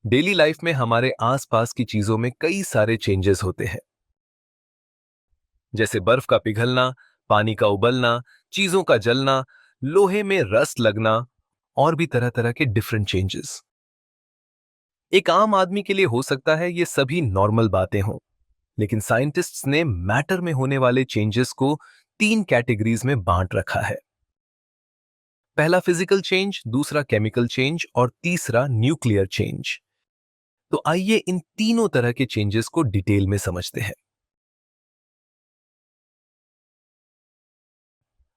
Daily life में हमारे आसपास की चीजों में कई सारे चेंजेस होते हैं, जैसे बर्फ का पिघलना, पानी का उबलना, चीजों का जलना, लोहे में रस्ट लगना और भी तरह तरह के डिफरेंट चेंजेस। एक आम आदमी के लिए हो सकता है ये सभी नॉर्मल बातें हों, लेकिन साइंटिस्ट्स ने मैटर में होने वाले चेंजेस को तीन कैटेगरीज में बांट रखा है। पहला फिजिकल चेंज, दूसरा केमिकल चेंज और तीसरा न्यूक्लियर चेंज। तो आइए इन तीनों तरह के चेंजेस को डिटेल में समझते हैं।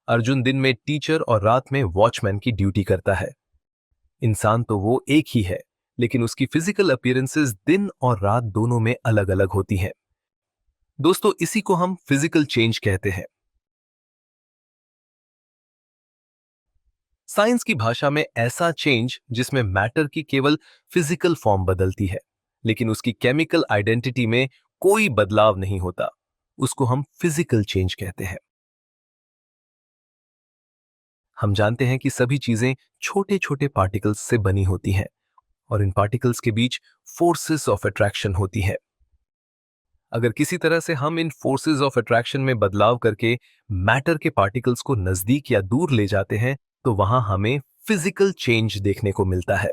अर्जुन दिन में टीचर और रात में वॉचमैन की ड्यूटी करता है। इंसान तो वो एक ही है, लेकिन उसकी फिजिकल अपीयरेंसेस दिन और रात दोनों में अलग अलग होती हैं। दोस्तों, इसी को हम फिजिकल चेंज कहते हैं। साइंस की भाषा में ऐसा चेंज जिसमें मैटर की केवल फिजिकल फॉर्म बदलती है, लेकिन उसकी केमिकल आइडेंटिटी में कोई बदलाव नहीं होता, उसको हम फिजिकल चेंज कहते हैं। हम जानते हैं कि सभी चीजें छोटे छोटे पार्टिकल्स से बनी होती हैं और इन पार्टिकल्स के बीच फोर्सेस ऑफ अट्रैक्शन होती है। अगर किसी तरह से हम इन फोर्सेस ऑफ अट्रैक्शन में बदलाव करके मैटर के पार्टिकल्स को नजदीक या दूर ले जाते हैं, तो वहां हमें फिजिकल चेंज देखने को मिलता है।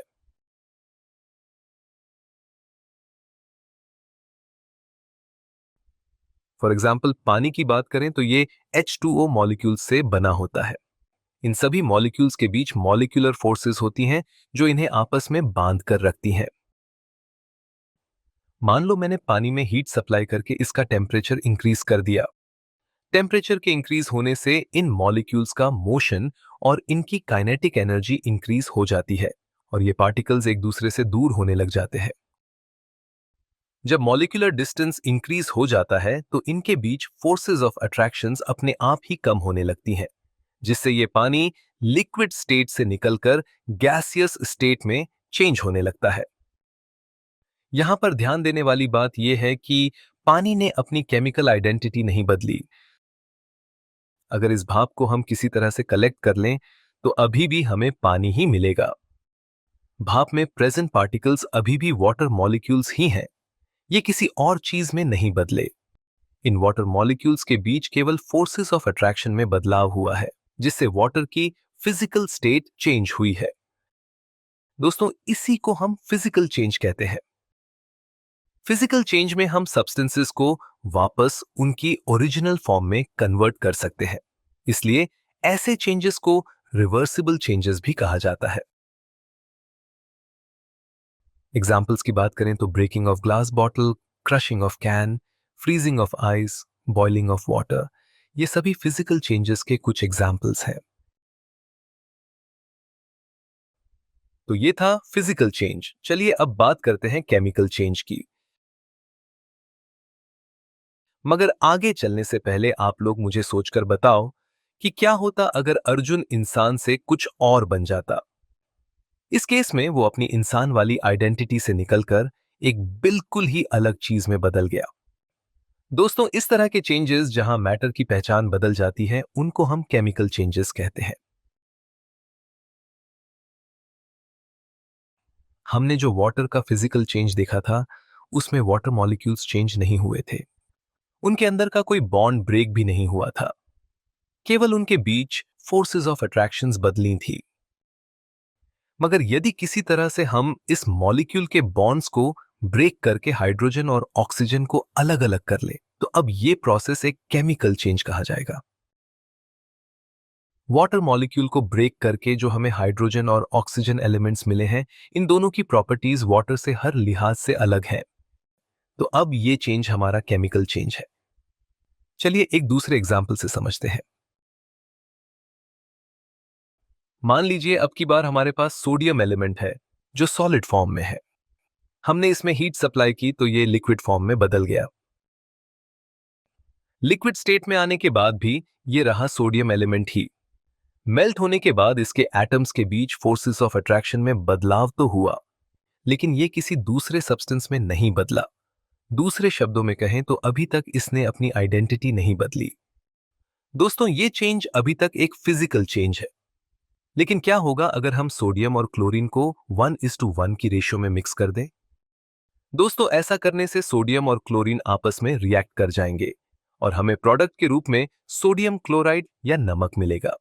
फॉर एग्जाम्पल, पानी की बात करें तो ये H2O मॉलिक्यूल्स से बना होता है। इन सभी मॉलिक्यूल्स के बीच मॉलिक्यूलर फोर्सेस होती हैं जो इन्हें आपस में बांध कर रखती हैं। मान लो मैंने पानी में हीट सप्लाई करके इसका टेम्परेचर इंक्रीज कर दिया। टेम्परेचर के इंक्रीज होने से इन मॉलिक्यूल्स का मोशन और इनकी काइनेटिक एनर्जी इंक्रीज हो जाती है और ये पार्टिकल्स एक दूसरे से दूर होने लग जाते हैं। जब मॉलिक्यूलर डिस्टेंस इंक्रीज हो जाता है तो इनके बीच फोर्सेस ऑफ अट्रैक्शंस अपने आप ही कम होने लगती हैं, जिससे ये पानी लिक्विड स्टेट से निकलकर गैसियस स्टेट में चेंज होने लगता है। यहां पर ध्यान देने वाली बात यह है कि पानी ने अपनी केमिकल आइडेंटिटी नहीं बदली। अगर इस भाप को हम किसी तरह से कलेक्ट कर लें तो अभी भी हमें पानी ही मिलेगा। भाप में प्रेजेंट पार्टिकल्स अभी भी वाटर मॉलिक्यूल्स ही हैं, ये किसी और चीज में नहीं बदले। इन वाटर मॉलिक्यूल्स के बीच केवल फोर्सेस ऑफ अट्रैक्शन में बदलाव हुआ है, जिससे वाटर की फिजिकल स्टेट चेंज हुई है। दोस्तों, इसी को हम फिजिकल चेंज कहते हैं। फिजिकल चेंज में हम सब्सटेंसेस को वापस उनकी ओरिजिनल फॉर्म में कन्वर्ट कर सकते हैं, इसलिए ऐसे चेंजेस को रिवर्सिबल चेंजेस भी कहा जाता है। एग्जाम्पल्स की बात करें तो breaking of glass bottle, crushing of can, freezing of ice, boiling of water, ये सभी फिजिकल चेंजेस के कुछ एग्जाम्पल्स हैं। तो ये था फिजिकल चेंज। चलिए अब बात करते हैं केमिकल चेंज की। मगर आगे चलने से पहले आप लोग मुझे सोचकर बताओ कि क्या होता अगर अर्जुन इंसान से कुछ और बन जाता। इस केस में वो अपनी इंसान वाली आइडेंटिटी से निकलकर एक बिल्कुल ही अलग चीज में बदल गया। दोस्तों, इस तरह के चेंजेस जहां मैटर की पहचान बदल जाती है उनको हम केमिकल चेंजेस कहते हैं। हमने जो वाटर का फिजिकल चेंज देखा था उसमें वाटर मॉलिक्यूल्स चेंज नहीं हुए थे, उनके अंदर का कोई बॉन्ड ब्रेक भी नहीं हुआ था, केवल उनके बीच फोर्सेस ऑफ अट्रैक्शंस बदली थी। मगर यदि किसी तरह से हम इस मॉलिक्यूल के बॉन्ड्स को ब्रेक करके हाइड्रोजन और ऑक्सीजन को अलग अलग कर ले, तो अब ये प्रोसेस एक केमिकल चेंज कहा जाएगा। वाटर मॉलिक्यूल को ब्रेक करके जो हमें हाइड्रोजन और ऑक्सीजन एलिमेंट्स मिले हैं, इन दोनों की प्रॉपर्टीज वाटर से हर लिहाज से अलग है। तो अब ये चेंज हमारा केमिकल चेंज है। चलिए एक दूसरे एग्जाम्पल से समझते हैं। मान लीजिए अब की बार हमारे पास सोडियम एलिमेंट है जो सॉलिड फॉर्म में है। हमने इसमें हीट सप्लाई की तो ये लिक्विड फॉर्म में बदल गया। लिक्विड स्टेट में आने के बाद भी ये रहा सोडियम एलिमेंट ही। मेल्ट होने के बाद इसके एटम्स के बीच फोर्सेस ऑफ अट्रैक्शन में बदलाव तो हुआ, लेकिन ये किसी दूसरे सब्सटेंस में नहीं बदला। दूसरे शब्दों में कहें तो अभी तक इसने अपनी आइडेंटिटी नहीं बदली। दोस्तों, ये चेंज अभी तक एक फिजिकल चेंज है, लेकिन क्या होगा अगर हम सोडियम और क्लोरीन को 1:1 की रेशियो में मिक्स कर दें? दोस्तों, ऐसा करने से सोडियम और क्लोरीन आपस में रिएक्ट कर जाएंगे और हमें प्रोडक्ट के रूप में सोडियम क्लोराइड या नमक मिलेगा।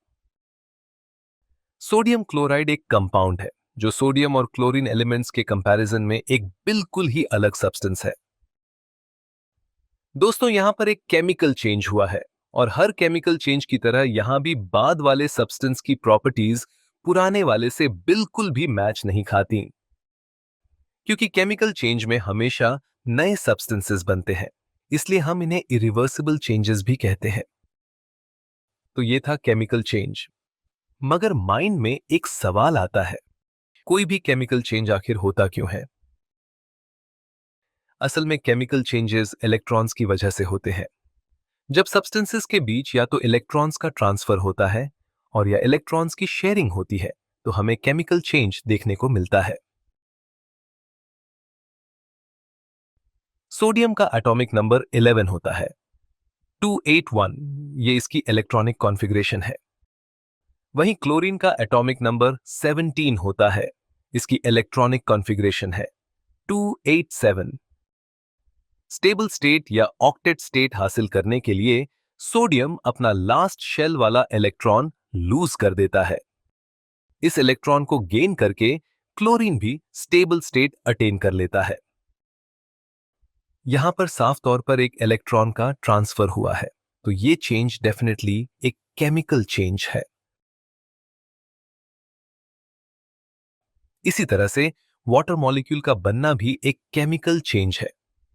सोडियम क्लोराइड एक कंपाउंड है जो सोडियम और क्लोरीन एलिमेंट्स के कंपैरिजन में एक बिल्कुल ही अलग सब्सटेंस है। दोस्तों, यहां पर एक केमिकल चेंज हुआ है और हर केमिकल चेंज की तरह यहां भी बाद वाले सब्सटेंस की प्रॉपर्टीज पुराने वाले से बिल्कुल भी मैच नहीं खाती, क्योंकि केमिकल चेंज में हमेशा नए सब्सटेंसेस बनते हैं, इसलिए हम इन्हें इरिवर्सिबल चेंजेस भी कहते हैं। तो ये था केमिकल चेंज। मगर माइंड में एक सवाल आता है, कोई भी केमिकल चेंज आखिर होता क्यों है? असल में केमिकल चेंजेस इलेक्ट्रॉन्स की वजह से होते हैं। जब सब्सटेंसेस के बीच या तो इलेक्ट्रॉन्स का ट्रांसफर होता है और या इलेक्ट्रॉन्स की शेयरिंग होती है, तो हमें केमिकल चेंज देखने को मिलता है। सोडियम का एटॉमिक नंबर 11 होता है, 281, ये इसकी इलेक्ट्रॉनिक कॉन्फ़िगरेशन है। वहीं क्लोरीन का एटॉमिक नंबर 17 होता है, इसकी इलेक्ट्रॉनिक कॉन्फ़िगरेशन है 287। स्टेबल स्टेट या ऑक्टेट स्टेट हासिल करने के लिए सोडियम अपना लास्ट शेल वाला इलेक्ट्रॉन लूज कर देता है। इस इलेक्ट्रॉन को गेन करके क्लोरीन भी स्टेबल स्टेट अटेन कर लेता है। यहां पर साफ तौर पर एक इलेक्ट्रॉन का ट्रांसफर हुआ है, तो ये चेंज डेफिनेटली एक केमिकल चेंज है। इसी तरह से वाटर मॉलिक्यूल का बनना भी एक केमिकल चेंज है।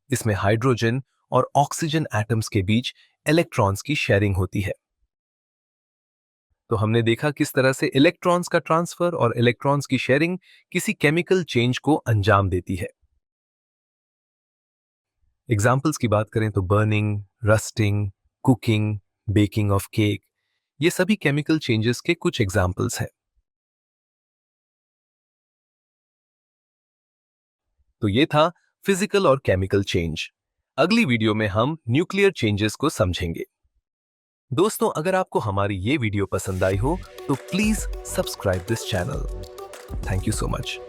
इसमें हाइड्रोजन और ऑक्सीजन एटम्स के बीच इलेक्ट्रॉन्स की शेयरिंग होती है। तो हमने देखा किस तरह से इलेक्ट्रॉन्स का ट्रांसफर और इलेक्ट्रॉन्स की शेयरिंग किसी केमिकल चेंज को अंजाम देती है। एग्जाम्पल्स की बात करें तो burning, rusting, cooking, baking of cake, ये सभी केमिकल चेंजेस के कुछ एग्जाम्पल्स हैं। तो ये था फिजिकल और केमिकल चेंज। अगली वीडियो में हम न्यूक्लियर चेंजेस को समझेंगे। दोस्तों, अगर आपको हमारी ये वीडियो पसंद आई हो तो please subscribe this channel. Thank you so much.